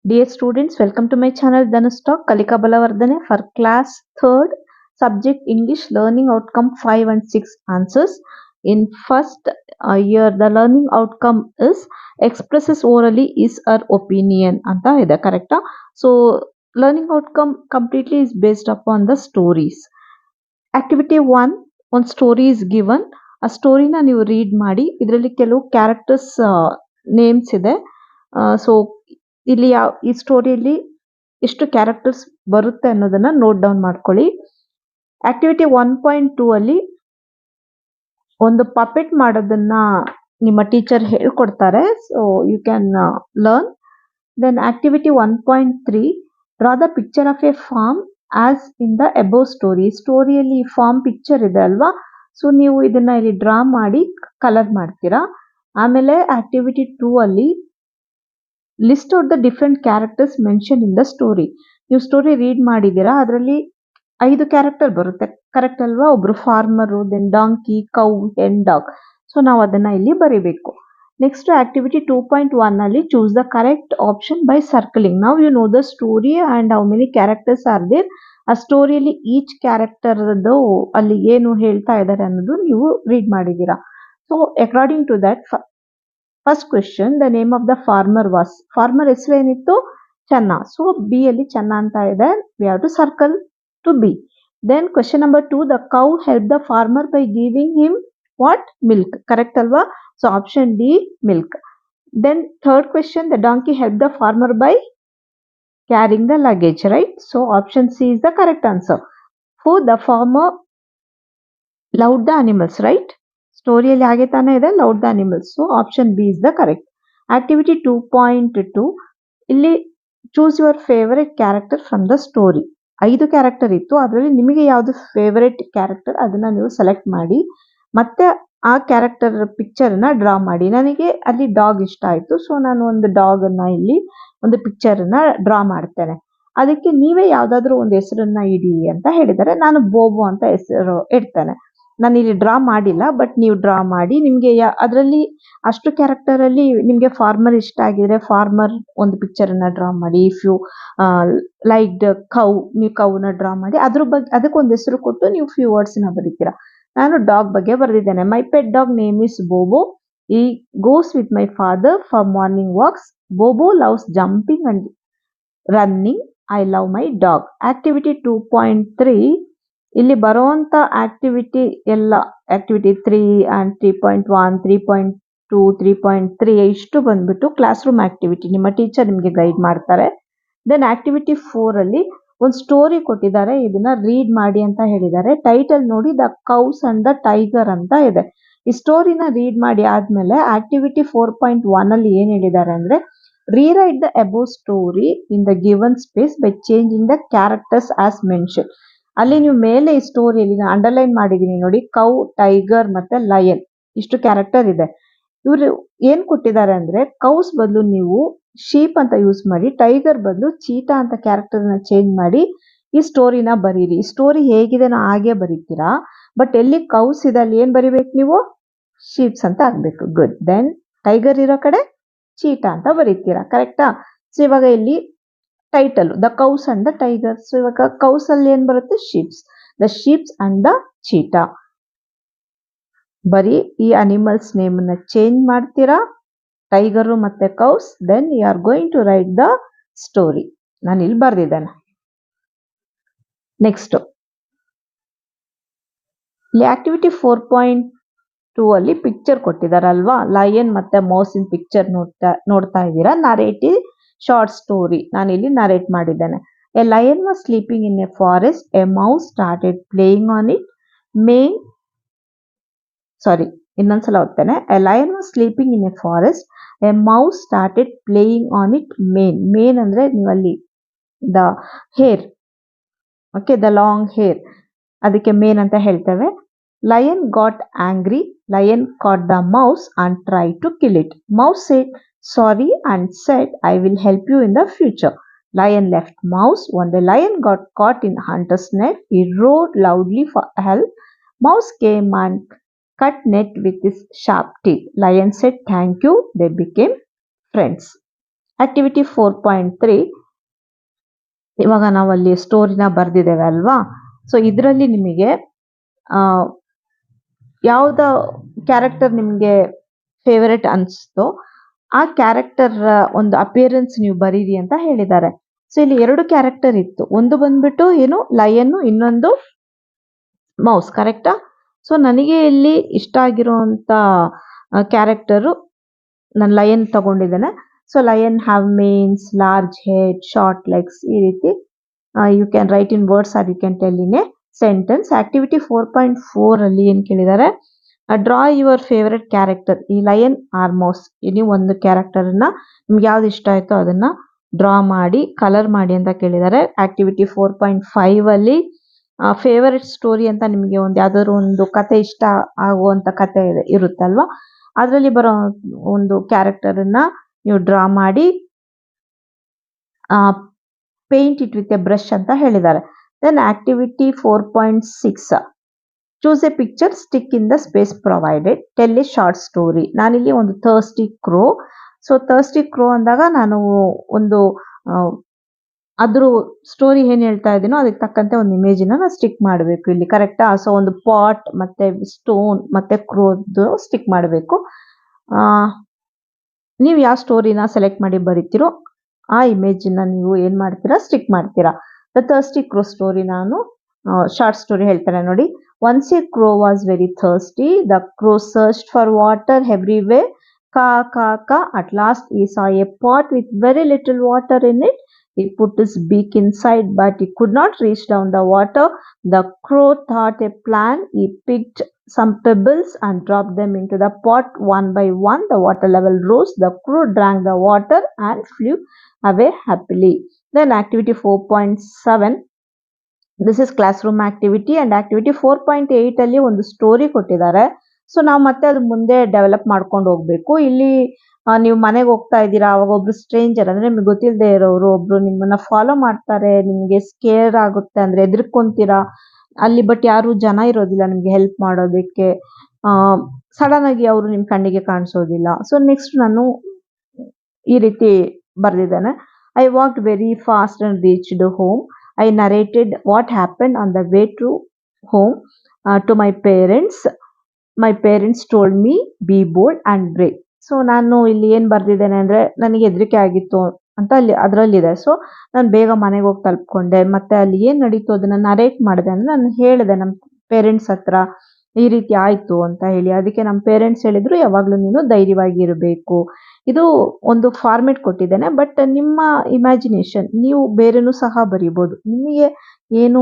Dear students, welcome to my channel Dhanustalk Kalika Balavardhane for class 3rd subject English learning outcome 5 and 6 answers. In first year the learning outcome is expresses orally is her opinion anta ide correct. So learning outcome completely is based upon the stories. Activity 1 one story is given. ಆ ಸ್ಟೋರಿನ ನೀವು read ಮಾಡಿ ಇದರಲ್ಲಿ ಕೆಲವು characters names ಇದೆ. So ಇಲ್ಲಿ ಈ ಸ್ಟೋರಿಯಲ್ಲಿ ಎಷ್ಟು characters ಬರುತ್ತೆ ಅನ್ನೋದನ್ನ ನೋಟ್ ಡೌನ್ ಮಾಡ್ಕೊಳ್ಳಿ. ಆಕ್ಟಿವಿಟಿ 1.2 ಅಲ್ಲಿ ಒಂದು ಪಪೆಟ್ ಮಾಡೋದನ್ನ ನಿಮ್ಮ ಟೀಚರ್ ಹೇಳ್ಕೊಡ್ತಾರೆ. So you can learn. Then activity 1.3 draw the picture of a farm as in the above story. ಸ್ಟೋರಿಯಲ್ಲಿ ಫಾರ್ಮ್ ಪಿಕ್ಚರ್ ಇದೆ ಅಲ್ವಾ, ಸೊ ನೀವು ಇದನ್ನ ಇಲ್ಲಿ ಡ್ರಾ ಮಾಡಿ ಕಲರ್ ಮಾಡ್ತೀರಾ. ಆಮೇಲೆ ಆಕ್ಟಿವಿಟಿ 2 ಅಲ್ಲಿ list out the different characters mention in the story. ನೀವು ಸ್ಟೋರಿ ರೀಡ್ ಮಾಡಿದ್ದೀರಾ, ಅದರಲ್ಲಿ 5 ಕ್ಯಾರೆಕ್ಟರ್ ಬರುತ್ತೆ, ಕರೆಕ್ಟ್ ಅಲ್ವಾ? ಒಬ್ರು farmer, then donkey, cow, hen, dog. So ನಾವು ಅದನ್ನ ಇಲ್ಲಿ ಬರಿಬೇಕು. ನೆಕ್ಸ್ಟ್ ಆಕ್ಟಿವಿಟಿ 2.1 ಅಲ್ಲಿ choose the correct option by circling. ನಾವು you know the story and how many characters are there. ಆ ಸ್ಟೋರಿಯಲ್ಲಿ ಈಚ್ ಕ್ಯಾರೆಕ್ಟರ್ ಅಲ್ಲಿ ಏನು ಹೇಳ್ತಾ ಇದ್ದಾರೆ ಅನ್ನೋದು ನೀವು ರೀಡ್ ಮಾಡಿದ್ದೀರಾ. So according to that first question the name of the farmer was. Farmer ಹೆಸರು ಏನಿತ್ತು? ಚೆನ್ನ. ಸೊ ಬಿ ಅಲ್ಲಿ ಚೆನ್ನ ಅಂತ ಇದೆ. We have to circle to B. Then question number 2 the cow help the farmer by giving him what? Milk. Correct ಅಲ್ವಾ? So option D milk. Then third question the donkey help the farmer by carrying the luggage, right? So option C is the correct answer. Four the farmer loved the animals, right? ಸ್ಟೋರಿಯಲ್ಲಿ ಹಾಗೆ ತಾನೇ ಇದೆ, loved the animals. So option B is the correct. Activity 2.2 ಇಲ್ಲಿ choose your favourite character from the story. 5 character ಇತ್ತು, ಅದರಲ್ಲಿ ನಿಮಗೆ ಯಾವುದು favourite character ಅದನ್ನ ನೀವು ಸೆಲೆಕ್ಟ್ ಮಾಡಿ ಮತ್ತೆ ಆ ಕ್ಯಾರೆಕ್ಟರ್ ಪಿಕ್ಚರ್ ನ ಡ್ರಾ ಮಾಡಿ. ನನಗೆ ಅಲ್ಲಿ ಡಾಗ್ ಇಷ್ಟ ಆಯ್ತು, ಸೊ ನಾನು ಒಂದು ಡಾಗ್ ಅನ್ನ ಇಲ್ಲಿ ಒಂದು ಪಿಕ್ಚರ್ ಅನ್ನ ಡ್ರಾ ಮಾಡ್ತೇನೆ. ಅದಕ್ಕೆ ನೀವೇ ಯಾವ್ದಾದ್ರು ಒಂದು ಹೆಸರನ್ನ ಇಡಿ ಅಂತ ಹೇಳಿದರೆ ನಾನು ಬೋಬೋ ಅಂತ ಹೆಸರು ಇಡ್ತೇನೆ. ನಾನು ಇಲ್ಲಿ ಡ್ರಾ ಮಾಡಿಲ್ಲ, ಬಟ್ ನೀವು ಡ್ರಾ ಮಾಡಿ. ನಿಮ್ಗೆ ಅದರಲ್ಲಿ ಅಷ್ಟು ಕ್ಯಾರೆಕ್ಟರ್ ಅಲ್ಲಿ ನಿಮ್ಗೆ ಫಾರ್ಮರ್ ಇಷ್ಟ ಆಗಿದ್ರೆ ಫಾರ್ಮರ್ ಒಂದು ಪಿಕ್ಚರ್ ಅನ್ನ ಡ್ರಾ ಮಾಡಿ. ಇಫ್ ಯು ಲೈಕ್ ಕೌ, ನೀವು ಕೌನ ಡ್ರಾ ಮಾಡಿ ಅದ್ರ ಬಗ್ಗೆ ಅದಕ್ಕೊಂದು ಹೆಸರು ಕೊಟ್ಟು ನೀವು ಫ್ಯೂ ವರ್ಡ್ಸ್ ನ ಬರೀತೀರಾ. ನಾನು ಡಾಗ್ ಬಗ್ಗೆ ಬರೆದಿದ್ದೇನೆ. My pet dog name is Bobo. He goes with my father for morning walks. Bobo loves jumping and running. I love my dog. Activity 2.3 ಇಲ್ಲಿ ಬರುವಂತ ಆಕ್ಟಿವಿಟಿ ಎಲ್ಲ ಆಕ್ಟಿವಿಟಿ 3 ಅಂಡ್ 3.1, 3.2, 3.3 ಇಷ್ಟು ಬಂದ್ಬಿಟ್ಟು ಕ್ಲಾಸ್ ರೂಮ್ ಆಕ್ಟಿವಿಟಿ. ನಿಮ್ಮ teacher ನಿಮಗೆ guide ಮಾಡ್ತಾರೆ. Then activity 4 ಅಲ್ಲಿ ಒಂದು ಸ್ಟೋರಿ ಕೊಟ್ಟಿದ್ದಾರೆ, ಇದನ್ನ ರೀಡ್ ಮಾಡಿ ಅಂತ ಹೇಳಿದ್ದಾರೆ. ಟೈಟಲ್ ನೋಡಿ the cows and the tiger ಅಂತ ಇದೆ. ಈ ಸ್ಟೋರಿನ ರೀಡ್ ಮಾಡಿ ಆದ್ಮೇಲೆ ಆಕ್ಟಿವಿಟಿ 4.1 ಅಲ್ಲಿ ಏನ್ ಹೇಳಿದ್ದಾರೆ ಅಂದ್ರೆ rewrite the above story in the given space by changing the characters as mention. ಅಲ್ಲಿ ನೀವು ಮೇಲೆ ಈ ಸ್ಟೋರಿಯಲ್ಲಿ ಅಂಡರ್ಲೈನ್ ಮಾಡಿದೀನಿ ನೋಡಿ, ಕೌ, ಟೈಗರ್ ಮತ್ತೆ ಲಯನ್ ಇಷ್ಟು ಕ್ಯಾರೆಕ್ಟರ್ ಇದೆ. ಇವರು ಏನ್ ಕೊಟ್ಟಿದ್ದಾರೆ ಅಂದ್ರೆ ಕೌಸ್ ಬದಲು ನೀವು ಶೀಪ್ ಅಂತ ಯೂಸ್ ಮಾಡಿ, ಟೈಗರ್ ಬದಲು ಚೀಟಾ ಅಂತ ಕ್ಯಾರೆಕ್ಟರ್ ನ ಚೇಂಜ್ ಮಾಡಿ ಈ ಸ್ಟೋರಿನ ಬರೀರಿ. ಈ ಸ್ಟೋರಿ ಹೇಗಿದೆ ಹಾಗೆ ಬರೀತೀರಾ, ಬಟ್ ಎಲ್ಲಿ ಕೌಸ್ ಇದೆ ಅಲ್ಲಿ ಏನ್ ಬರಿಬೇಕು ನೀವು? ಶೀಪ್ಸ್ ಅಂತ ಆಗ್ಬೇಕು. ಗುಡ್. ದೆನ್ ಟೈಗರ್ ಇರೋ ಕಡೆ ಚೀಟಾ ಅಂತ ಬರೀತೀರಾ, ಕರೆಕ್ಟಾ? ಸೊ ಇವಾಗ ಇಲ್ಲಿ title the cows and the tiger. So ಇವಾಗ ಕೌಸ್ ಅಲ್ಲಿ ಏನ್ ಬರುತ್ತೆ? Sheeps. The sheeps and the cheetah. ಬರೀ ಈ ಅನಿಮಲ್ಸ್ ನೇಮ್ ನ ಚೇಂಜ್ ಮಾಡ್ತೀರಾ, ಟೈಗರ್ ಮತ್ತೆ cows. Then you are going to write the story. ನಾನು ಇಲ್ಲಿ ಬರ್ದಿದ್ದೇನೆ. ನೆಕ್ಸ್ಟ್ ಇಲ್ಲಿ ಆಕ್ಟಿವಿಟಿ 4.2 ಅಲ್ಲಿ ಪಿಕ್ಚರ್ ಕೊಟ್ಟಿದಾರಲ್ವಾ, ಲಯನ್ ಮತ್ತೆ ಮೌಸ್ ಇನ್ ಪಿಕ್ಚರ್ ನೋಡ್ತಾ ಇದ್ದೀರಾ. ನರೇಟಿವ್ ಶಾರ್ಟ್ ಸ್ಟೋರಿ ನಾನು ಇಲ್ಲಿ ನರೇಟ್ ಮಾಡಿದ್ದೇನೆ. A lion was sleeping in a forest. A mouse started playing on it mane. Sorry, ಇನ್ನೊಂದ್ಸಲ ಓದ್ತೇನೆ. A lion was sleeping in a forest. A mouse started playing on it mane. Mane ಅಂದ್ರೆ ನೀವಲ್ಲಿ the hair, okay, the long hair, ಅದಕ್ಕೆ mane ಅಂತ ಹೇಳ್ತೇವೆ. Lion got angry. Lion caught the mouse and try to kill it. Mouse said sorry and said I will help you in the future. Lion left mouse. One day lion got caught in hunter's net. He roared loudly for help. Mouse came and cut net with his sharp teeth. Lion said thank you. They became friends. Activity 4.3 ಇವಾಗ ನಾವಲ್ಲಿ ಸ್ಟೋರಿನ ಬರ್ದಿದ್ದೇವೆ ಅಲ್ವಾ. So ಇದರಲ್ಲಿ ನಿಮಗೆ ಯಾವ್ದ character ನಿಮಗೆ favourite ಅನಿಸ್ತೋ ಆ character ಒಂದು appearance ನೀವು ಬರೀರಿ ಅಂತ ಹೇಳಿದ್ದಾರೆ. ಸೊ ಇಲ್ಲಿ 2 ಕ್ಯಾರೆಕ್ಟರ್ ಇತ್ತು. ಒಂದು ಬಂದ್ಬಿಟ್ಟು ಏನು ಲಯನ್, ಇನ್ನೊಂದು ಮೌಸ್, ಕರೆಕ್ಟಾ? ಸೊ ನನಗೆ ಇಲ್ಲಿ ಇಷ್ಟ ಆಗಿರುವಂತ ಕ್ಯಾರೆಕ್ಟರು ನಾನು ಲಯನ್ ತಗೊಂಡಿದ್ದೇನೆ. So lion have manes, large head, short legs, ಈ ರೀತಿ you can write in words or you can tell in a sentence. Activity 4.4 ಅಲ್ಲಿ ಏನ್ ಕೇಳಿದ್ದಾರೆ, ಡ್ರಾ ಯುವರ್ ಫೇವರೆಟ್ ಕ್ಯಾರೆಕ್ಟರ್. ಈ ಲಯನ್ ಆರ್ ಮೌಸ್, ನೀವು ಒಂದು ಕ್ಯಾರೆಕ್ಟರ್ ನ ನಿಮ್ಗೆ ಯಾವ್ದು ಇಷ್ಟ ಆಯ್ತೋ ಅದನ್ನ ಡ್ರಾ ಮಾಡಿ ಕಲರ್ ಮಾಡಿ ಅಂತ ಕೇಳಿದ್ದಾರೆ. ಆಕ್ಟಿವಿಟಿ 4.5 ಅಲ್ಲಿ ಫೇವರೆಟ್ ಸ್ಟೋರಿ ಅಂತ ನಿಮಗೆ ಒಂದು ಯಾವ್ದಾದ್ರು ಒಂದು ಕತೆ ಇಷ್ಟ ಆಗುವಂತ ಕತೆ ಇರುತ್ತಲ್ವಾ, ಅದರಲ್ಲಿ ಬರೋ ಒಂದು ಕ್ಯಾರೆಕ್ಟರ್ ಅನ್ನ ನೀವು ಡ್ರಾ ಮಾಡಿ paint it with a brush ಅಂತ ಹೇಳಿದ್ದಾರೆ. Then activity 4.6 choose a picture, stick in the space provided, tell a short story. ನಾನಿಲ್ಲಿ ಒಂದು thirsty crow. So thirsty crow ಅಂದಾಗ ನಾನು ಒಂದು ಅದ್ರ ಸ್ಟೋರಿ ಏನ್ ಹೇಳ್ತಾ ಇದ್ದೀನೋ ಅದಕ್ಕೆ ತಕ್ಕಂತೆ ಒಂದು ಇಮೇಜಿನ ನಾನು ಸ್ಟಿಕ್ ಮಾಡಬೇಕು ಇಲ್ಲಿ, ಕರೆಕ್ಟಾ? ಸೊ ಒಂದು ಪಾಟ್ ಮತ್ತೆ ಸ್ಟೋನ್ ಮತ್ತೆ ಕ್ರೋದು ಸ್ಟಿಕ್ ಮಾಡಬೇಕು. ನೀವು ಯಾವ ಸ್ಟೋರಿನ ಸೆಲೆಕ್ಟ್ ಮಾಡಿ ಬರೀತಿರೋ ಆ ಇಮೇಜನ್ನ ನೀವು ಏನ್ ಮಾಡ್ತೀರಾ, ಸ್ಟಿಕ್ ಮಾಡ್ತೀರಾ. ದ ಥರ್ಸ್ಟಿ ಕ್ರೋ ಸ್ಟೋರಿ ನಾನು ಶಾರ್ಟ್ ಸ್ಟೋರಿ ಹೇಳ್ತಾರೆ ನೋಡಿ. Once a crow was very thirsty, the crow searched for water everywhere, caw caw caw, at last he saw a pot with very little water in it. He put his beak inside, but he could not reach down the water. The crow thought a plan. He picked some pebbles and dropped them into the pot one by one. The water level rose. The crow drank the water and flew away happily. Then activity 4.7. This is classroom activity and activity 4.8 ಅಲ್ಲಿ ಒಂದು story ಕೊಟ್ಟಿದ್ದಾರೆ. So ನಾವು ಮತ್ತೆ ಅದು ಮುಂದೆ develop ಮಾಡ್ಕೊಂಡು ಹೋಗ್ಬೇಕು. ಇಲ್ಲಿ ನೀವು ಮನೆಗೆ ಹೋಗ್ತಾ ಇದ್ದೀರಾ, ಅವಾಗ ಒಬ್ರು ಸ್ಟ್ರೇಂಜರ್ ಅಂದ್ರೆ ನಿಮ್ಗೆ ಗೊತ್ತಿಲ್ಲದೆ ಇರೋರು ಒಬ್ರು ನಿಮ್ಮನ್ನ ಫಾಲೋ ಮಾಡ್ತಾರೆ, ನಿಮ್ಗೆ ಸ್ಕೇರ್ ಆಗುತ್ತೆ ಅಂದ್ರೆ ಎದ್ರಕೊಂತೀರಾ ಅಲ್ಲಿ, ಬಟ್ ಯಾರು ಜನ ಇರೋದಿಲ್ಲ ನಿಮ್ಗೆ ಹೆಲ್ಪ್ ಮಾಡೋದಕ್ಕೆ. ಸಡನ್ ಆಗಿ ಅವರು ನಿಮ್ ಕಣ್ಣಿಗೆ ಕಾಣಿಸೋದಿಲ್ಲ. ಸೊ ನೆಕ್ಸ್ಟ್ ನಾನು ಈ ರೀತಿ ಬರ್ದಿದ್ದೇನೆ. I walked very fast and reached home. I narrated what happened on the way to home to my parents. My parents told me be bold and brave. So ನಾನು ಇಲ್ಲಿ ಏನ್ ಬರ್ದಿದ್ದೇನೆ ಅಂದ್ರೆ ನನಗೆ ಹೆದರಿಕೆ ಆಗಿತ್ತು ಅಂತ ಅಲ್ಲಿ ಅದರಲ್ಲಿದೆ. ಸೊ ನಾನು ಬೇಗ ಮನೆಗೆ ಹೋಗಿ ತಲುಪ್ಕೊಂಡೆ, ಮತ್ತೆ ಅಲ್ಲಿ ಏನ್ ನಡೀತು ಅದನ್ನ ನರೇಟ್ ಮಾಡಿದೆ ಅಂದ್ರೆ ನಾನು ಹೇಳಿದೆ ನಮ್ಮ ಪೇರೆಂಟ್ಸ್ ಹತ್ರ ಈ ರೀತಿ ಆಯ್ತು ಅಂತ ಹೇಳಿ. ಅದಕ್ಕೆ ನಮ್ಮ ಪೇರೆಂಟ್ಸ್ ಹೇಳಿದ್ರು ಯಾವಾಗ್ಲೂ ನೀನು ಧೈರ್ಯವಾಗಿ ಇರಬೇಕು. ಇದು ಒಂದು ಫಾರ್ಮೆಟ್ ಕೊಟ್ಟಿದ್ದೇನೆ, ಬಟ್ ನಿಮ್ಮ ಇಮ್ಯಾಜಿನೇಷನ್ ನೀವು ಬೇರೆನೂ ಸಹ ಬರೀಬಹುದು. ನಿಮಗೆ ಏನು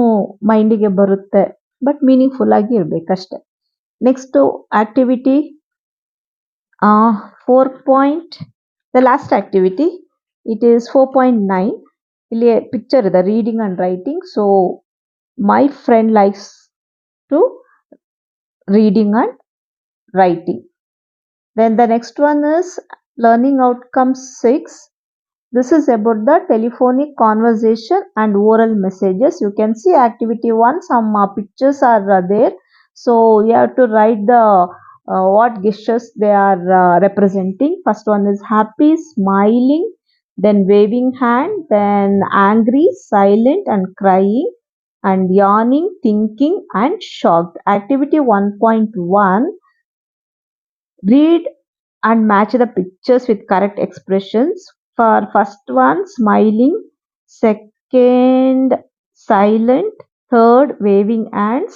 ಮೈಂಡಿಗೆ ಬರುತ್ತೆ, ಬಟ್ ಮೀನಿಂಗ್ಫುಲ್ ಆಗಿ ಇರ್ಬೇಕಷ್ಟೆ. Next activity 4. The last activity it is 4.9. ಇಲ್ಲಿ ಪಿಕ್ಚರ್ ಇದೆ, reading and writing. So my friend likes to reading and writing. Then the next one is learning outcomes 6. This is about the telephonic conversation and oral messages. You can see activity 1, some pictures are there. So you have to write the what gestures they are representing. First one is happy, smiling, then waving hand, then angry, silent and crying, and yawning, thinking and shocked. Activity 1.1, read and match the pictures with correct expressions. For first one, smiling, second, silent, third, waving hands,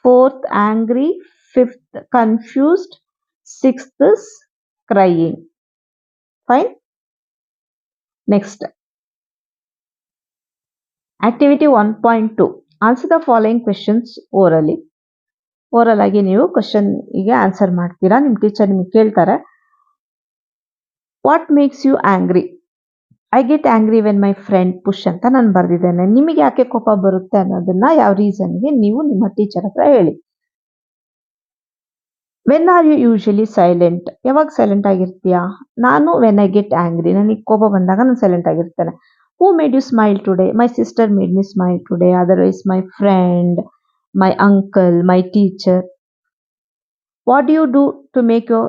fourth, angry, fifth, confused, sixth is crying. Fine. Next. Activity 1.2. Answer the following questions orally. Oral ಆಗಿ ನೀವು question ಗೆ answer ಮಾಡ್ತೀರಾ. ನಿಮ್ teacher ನಿಮ್ಗೆ ಕೇಳ್ತಾರೆ, what makes you angry? I get angry when my friend push ಅಂತ ನಾನು ಬರ್ದಿದ್ದೇನೆ. ನಿಮಗೆ ಯಾಕೆ ಕೋಪ ಬರುತ್ತೆ ಅನ್ನೋದನ್ನ ಯಾವ ರೀಸನ್ಗೆ ನೀವು ನಿಮ್ಮ ಟೀಚರ್ ಹತ್ರ ಹೇಳಿ. When are you usually silent? ಯಾವಾಗ ಸೈಲೆಂಟ್ ಆಗಿರ್ತೀಯಾ? ನಾನು ವೆನ್ ಐ ಗೆಟ್ ಆಂಗ್ರಿ, ನನಗೆ ಕೋಪ ಬಂದಾಗ ನಾನು ಸೈಲೆಂಟ್ ಆಗಿರ್ತೇನೆ. Who made you smile today? My sister made me smile today, otherwise my friend, my uncle, my teacher. What do you do to make your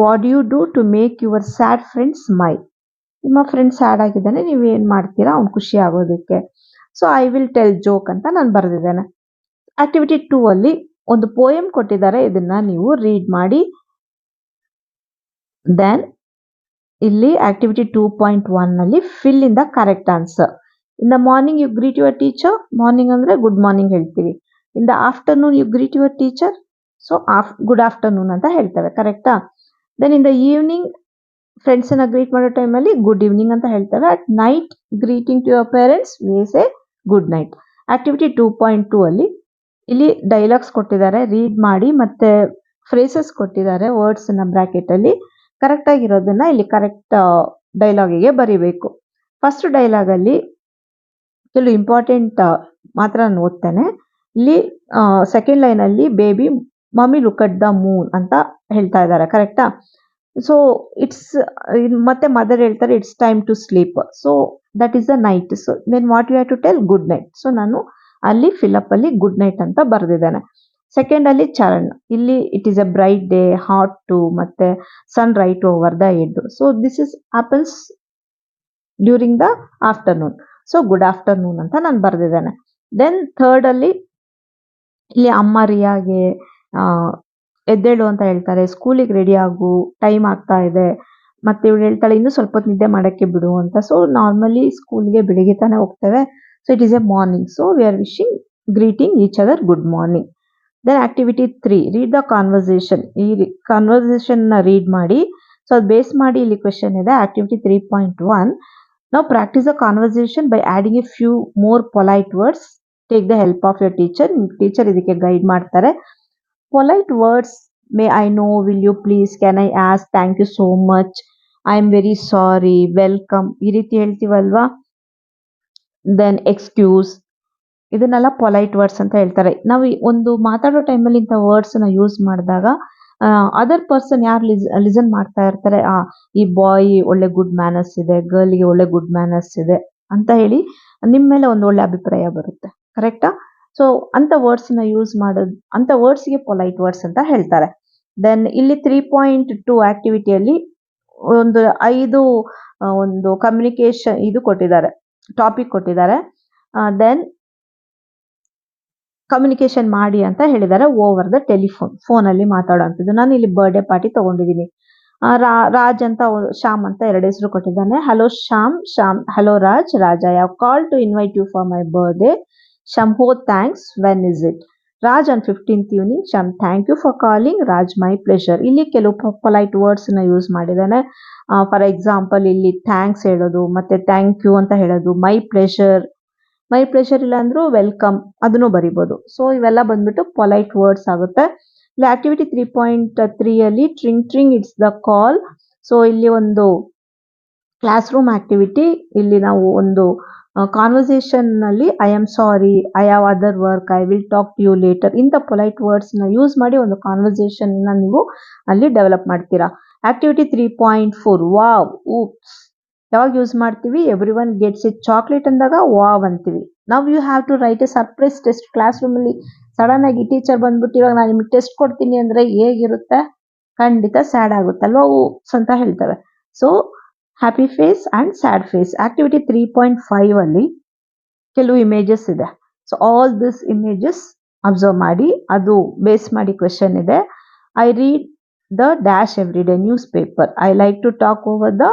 what you do to make your sad friend smile. ನಿಮ್ಮ friend sad ಆಗಿದ್ದಾನೆ, ನೀವು ಏನು ಮಾಡ್ತೀರಾ ಅವ್ನು ಖುಷಿ ಆಗೋದಕ್ಕೆ. So I will tell joke ಅಂತ ನಾನು ಬರೆದಿದ್ದೇನೆ. ಆಕ್ಟಿವಿಟಿ 2 ಅಲ್ಲಿ ಒಂದು ಪೋಯಮ್ ಕೊಟ್ಟಿದ್ದಾರೆ, ಇದನ್ನ ನೀವು ರೀಡ್ ಮಾಡಿ. ದೆನ್ ಇಲ್ಲಿ ಆಕ್ಟಿವಿಟಿ 2.1 ನಲ್ಲಿ fill in the correct answer. In the morning you greet your teacher. Morning ಅಂದ್ರೆ ಗುಡ್ ಮಾರ್ನಿಂಗ್ ಹೇಳ್ತೀವಿ. In the afternoon you greet your teacher. So good afternoon ಅಂತ ಹೇಳ್ತೇವೆ, ಕರೆಕ್ಟಾ? Then in the evening friends ಅನ್ನ greet ಮಾಡೋ ಟೈಮಲ್ಲಿ good evening ಅಂತ ಹೇಳ್ತೇವೆ. At night greeting to your parents we say good night. Activity 2.2 ಅಲ್ಲಿ ಇಲ್ಲಿ ಡೈಲಾಗ್ಸ್ ಕೊಟ್ಟಿದ್ದಾರೆ, ರೀಡ್ ಮಾಡಿ. ಮತ್ತೆ ಫ್ರೇಸಸ್ ಕೊಟ್ಟಿದ್ದಾರೆ, ವರ್ಡ್ಸ್ ಅನ್ನ ಬ್ರಾಕೆಟ್ ಅಲ್ಲಿ. ಕರೆಕ್ಟ್ ಆಗಿರೋದನ್ನ ಇಲ್ಲಿ ಕರೆಕ್ಟ್ ಡೈಲಾಗಿಗೆ ಬರಿಬೇಕು. ಫಸ್ಟ್ ಡೈಲಾಗ್ ಅಲ್ಲಿ ಕೆಲವು ಇಂಪಾರ್ಟೆಂಟ್ ಮಾತ್ರ ನಾನು ಓದ್ತೇನೆ. ಇಲ್ಲಿ ಸೆಕೆಂಡ್ ಲೈನ್ ಅಲ್ಲಿ baby mummy look at the moon ಅಂತ ಹೇಳ್ತಾ ಇದ್ದಾರೆ, ಕರೆಕ್ಟಾ? ಸೊ ಇಟ್ಸ್ ಮತ್ತೆ ಮದರ್ ಹೇಳ್ತಾರೆ it's time to sleep. So that is the night. So then what you have to tell good night. So ನಾನು ಅಲ್ಲಿ ಫಿಲಪ್ ಅಲ್ಲಿ ಗುಡ್ ನೈಟ್ ಅಂತ ಬರೆದಿದ್ದೇನೆ. ಸೆಕೆಂಡ್ ಅಲ್ಲಿ ಚರಣ್, ಇಲ್ಲಿ it is a bright day, hot too, ಮತ್ತೆ sun right over the head. So this is happens during the afternoon. So good afternoon ಅಂತ ನಾನು ಬರೆದಿದ್ದೇನೆ. ದೆನ್ ಥರ್ಡ್ ಅಲ್ಲಿ ಇಲ್ಲಿ ಅಮ್ಮ ರಿಯಾಗೆ ಎದ್ದೇಳು ಅಂತ ಹೇಳ್ತಾರೆ, ಸ್ಕೂಲಿಗೆ ರೆಡಿ ಆಗು, ಟೈಮ್ ಆಗ್ತಾ ಇದೆ. ಮತ್ತೆ ಇವಳು ಹೇಳ್ತಾಳೆ ಇನ್ನು ಸ್ವಲ್ಪ ಹೊತ್ತು ನಿದ್ದೆ ಮಾಡಕ್ಕೆ ಬಿಡು ಅಂತ. ಸೊ ನಾರ್ಮಲಿ ಸ್ಕೂಲ್ಗೆ ಬೆಳಿಗ್ಗೆ ತಾನೇ ಹೋಗ್ತೇವೆ. So it is a morning. So we are wishing greeting each other good morning. Then activity 3 read the conversation. ಈ ಕಾನ್ವರ್ಸೇಷನ್ ನ ರೀಡ್ ಮಾಡಿ. ಸೊ ಅದು ಬೇಸ್ ಮಾಡಿ ಇಲ್ಲಿ ಕ್ವೆಶನ್ ಇದೆ. ಆಕ್ಟಿವಿಟಿ 3.1 ನಾವು practice the conversation by adding a few more polite words. Take the help of your teacher. Teacher ಇದಕ್ಕೆ guide ಮಾಡ್ತಾರೆ. Polite words, may I know, will you please, can I ask, thank you so much, I am very sorry, welcome, ಈ ರೀತಿ ಹೇಳ್ತೀವಲ್ವಾ. Then excuse, ಇದನ್ನೆಲ್ಲ polite words ಅಂತ ಹೇಳ್ತಾರೆ. ನಾವು ಒಂದು ಮಾತಾಡೋ ಟೈಮಲ್ಲಿ ಇಂಥ ವರ್ಡ್ಸ್ ನ ಯೂಸ್ ಮಾಡಿದಾಗ ಅದರ್ ಪರ್ಸನ್ ಯಾರು ಲಿಸನ್ ಮಾಡ್ತಾ ಇರ್ತಾರೆ, ಈ ಬಾಯ್ ಒಳ್ಳೆ ಗುಡ್ ಮ್ಯಾನರ್ಸ್ ಇದೆ, ಗರ್ಲ್ಗೆ ಒಳ್ಳೆ ಗುಡ್ ಮ್ಯಾನರ್ಸ್ ಇದೆ ಅಂತ ಹೇಳಿ ನಿಮ್ಮ ಮೇಲೆ ಒಂದು ಒಳ್ಳೆ ಅಭಿಪ್ರಾಯ ಬರುತ್ತೆ, ಕರೆಕ್ಟಾ? ಸೊ ಅಂತ ವರ್ಡ್ಸ್ ನ ಯೂಸ್ ಮಾಡೋದು, ಅಂತ ವರ್ಡ್ಸ್ಗೆ ಪೊಲೈಟ್ ವರ್ಡ್ಸ್ ಅಂತ ಹೇಳ್ತಾರೆ. ದೆನ್ ಇಲ್ಲಿ 3.2 ಆಕ್ಟಿವಿಟಿಯಲ್ಲಿ ಒಂದು 5 ಒಂದು ಕಮ್ಯುನಿಕೇಶನ್ ಇದು ಕೊಟ್ಟಿದ್ದಾರೆ, ಟಾಪಿಕ್ ಕೊಟ್ಟಿದ್ದಾರೆ. ದೆನ್ ಕಮ್ಯುನಿಕೇಶನ್ ಮಾಡಿ ಅಂತ ಹೇಳಿದ್ದಾರೆ ಓವರ್ ದ ಟೆಲಿಫೋನ್, ಫೋನ್ ಅಲ್ಲಿ ಮಾತಾಡುವಂಥದ್ದು. ನಾನು ಇಲ್ಲಿ ಬರ್ಡೇ ಪಾರ್ಟಿ ತಗೊಂಡಿದ್ದೀನಿ. ರಾಜ್ ಅಂತ ಶ್ಯಾಮ್ ಅಂತ 2 ಹೆಸರು ಕೊಟ್ಟಿದ್ದಾನೆ. Hello Shyam. Hello Raj. I have call to invite you for my birthday. Sham, oh thanks, when is it? Raj, on 15th evening. Sham, thank you for calling. Raj, my pleasure. ಇಲ್ಲಿ ಕೆಲವು polite words ನ use ಮಾಡಿದ್ದಾನೆ. For example ಇಲ್ಲಿ thanks ಹೇಳೋದು, ಮತ್ತೆ thank you ಅಂತ ಹೇಳೋದು, my pleasure ಇಲ್ಲ ಅಂದ್ರೂ ವೆಲ್ಕಮ್ ಅದನ್ನು ಬರಿಬೋದು. ಸೊ ಇವೆಲ್ಲ ಬಂದ್ಬಿಟ್ಟು ಪೊಲೈಟ್ ವರ್ಡ್ಸ್ ಆಗುತ್ತೆ. ಇಲ್ಲಿ ಆಕ್ಟಿವಿಟಿ 3.3 ಅಲ್ಲಿ ಟ್ರಿಂಗ್ ಇಟ್ಸ್ ದ ಕಾಲ್. ಸೊ ಇಲ್ಲಿ ಒಂದು ಕ್ಲಾಸ್ ರೂಮ್ ಆಕ್ಟಿವಿಟಿ. ಇಲ್ಲಿ ನಾವು ಒಂದು ಕಾನ್ವರ್ಸೇಷನ್ ನಲ್ಲಿ I am sorry, I have other work, I will talk to you later, ಇಂಥ ಪೊಲೈಟ್ ವರ್ಡ್ಸ್ ನ ಯೂಸ್ ಮಾಡಿ ಒಂದು ಕಾನ್ವರ್ಸೇಷನ್ ನ ನೀವು ಅಲ್ಲಿ ಡೆವಲಪ್ ಮಾಡ್ತೀರಾ. Activity 3.4 wow, oops. ಯಾವಾಗ ಯೂಸ್ ಮಾಡ್ತೀವಿ? Everyone gets a chocolate ಅಂದಾಗ ವಾವ್ ಅಂತೀವಿ. Now you have to write a surprise test. Classroom ಅಲ್ಲಿ ಸಡನ್ ಆಗಿ ಟೀಚರ್ ಬಂದ್ಬಿಟ್ಟು ಇವಾಗ ನಾನು ನಿಮ್ಗೆ ಟೆಸ್ಟ್ ಕೊಡ್ತೀನಿ ಅಂದ್ರೆ ಹೇಗಿರುತ್ತೆ? ಖಂಡಿತ ಸ್ಯಾಡ್ ಆಗುತ್ತಲ್ವಾ, ಊಪ್ಸ್ ಅಂತ ಹೇಳ್ತೇವೆ. So happy face and sad face. Activity 3.5 ಅಲ್ಲಿ ಕೆಲವು ಇಮೇಜಸ್ ಇದೆ. So all this images observe ಮಾಡಿ, ಅದು ಬೇಸ್ ಮಾಡಿ ಕ್ವೆಶನ್ ಇದೆ. I read the dash every day newspaper. I like to talk over the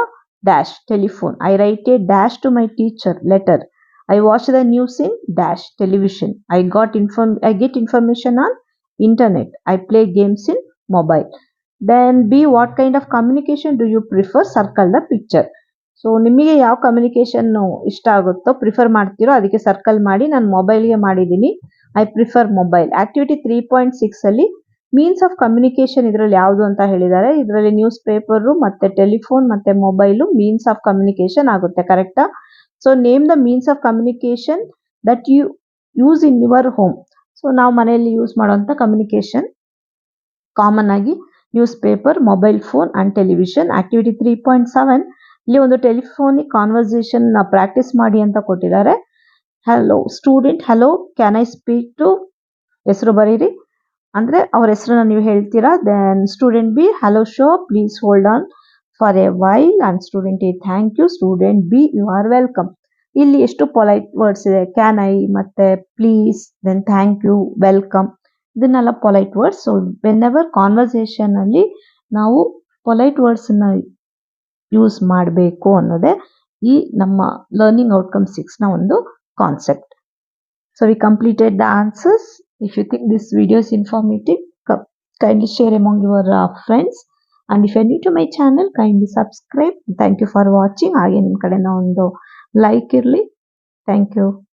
dash telephone. I write a dash to my teacher letter. I watch the news in dash television. I get information on internet. I play games in mobile. Then B, what kind of communication do you prefer? Circle the picture. So ನಿಮಗೆ ಯಾವ communication ಇಷ್ಟ ಆಗುತ್ತೋ, prefer ಮಾಡ್ತೀರೋ ಅದಕ್ಕೆ circle ಮಾಡಿ. ನಾನು ಮೊಬೈಲ್ಗೆ ಮಾಡಿದ್ದೀನಿ, ಐ ಪ್ರಿಫರ್ ಮೊಬೈಲ್. ಆಕ್ಟಿವಿಟಿ 3.6 ಅಲ್ಲಿ ಮೀನ್ಸ್ ಆಫ್ ಕಮ್ಯುನಿಕೇಶನ್ ಇದರಲ್ಲಿ ಯಾವುದು ಅಂತ ಹೇಳಿದ್ದಾರೆ. ಇದರಲ್ಲಿ ನ್ಯೂಸ್ ಪೇಪರ್ ಮತ್ತೆ ಟೆಲಿಫೋನ್ ಮತ್ತೆ ಮೊಬೈಲು ಮೀನ್ಸ್ ಆಫ್ ಕಮ್ಯುನಿಕೇಶನ್ ಆಗುತ್ತೆ, ಕರೆಕ್ಟಾ? So name the means of communication that you use in your home. So ನಾವು ಮನೆಯಲ್ಲಿ ಯೂಸ್ ಮಾಡುವಂತ ಕಮ್ಯುನಿಕೇಶನ್ ಕಾಮನ್ ಆಗಿ newspaper, mobile phone and television. Activity 3.7 ಇಲ್ಲಿ ಒಂದು ಟೆಲಿಫೋನಿಕ್ ಕಾನ್ವರ್ಸೇಷನ್ ಪ್ರಾಕ್ಟೀಸ್ ಮಾಡಿ ಅಂತ ಕೊಟ್ಟಿದ್ದಾರೆ. Hello student, hello can I speak to, ಹೆಸರು ಬರೀರಿ. ಅಂದರೆ ಅವ್ರ ಹೆಸರನ್ನ ನೀವು ಹೇಳ್ತೀರಾ. Then student B, hello show, please hold on for a while. And student A, thank you. Student B, you are welcome. ಇಲ್ಲಿ ಎಷ್ಟು ಪೊಲೈಟ್ ವರ್ಡ್ಸ್ ಇದೆ, ಕ್ಯಾನ್ ಐ, ಮತ್ತೆ please, then thank you, welcome, ಇದನ್ನೆಲ್ಲ polite words. So whenever conversation ಅಲ್ಲಿ ನಾವು polite words ಅನ್ನ use ಮಾಡಬೇಕು ಅನ್ನೋದೇ ಈ ನಮ್ಮ ಲರ್ನಿಂಗ್ ಔಟ್ಕಮ್ 6 ನ ಒಂದು concept. So we completed the answers. If you think this video is informative, kindly share among your friends. And if you are new to my channel, kindly subscribe. Thank you for watching. ಹಾಗೆ ನಿಮ್ಮ ಕಡೆಯಿಂದ ಒಂದು like ಇರಲಿ. Thank you.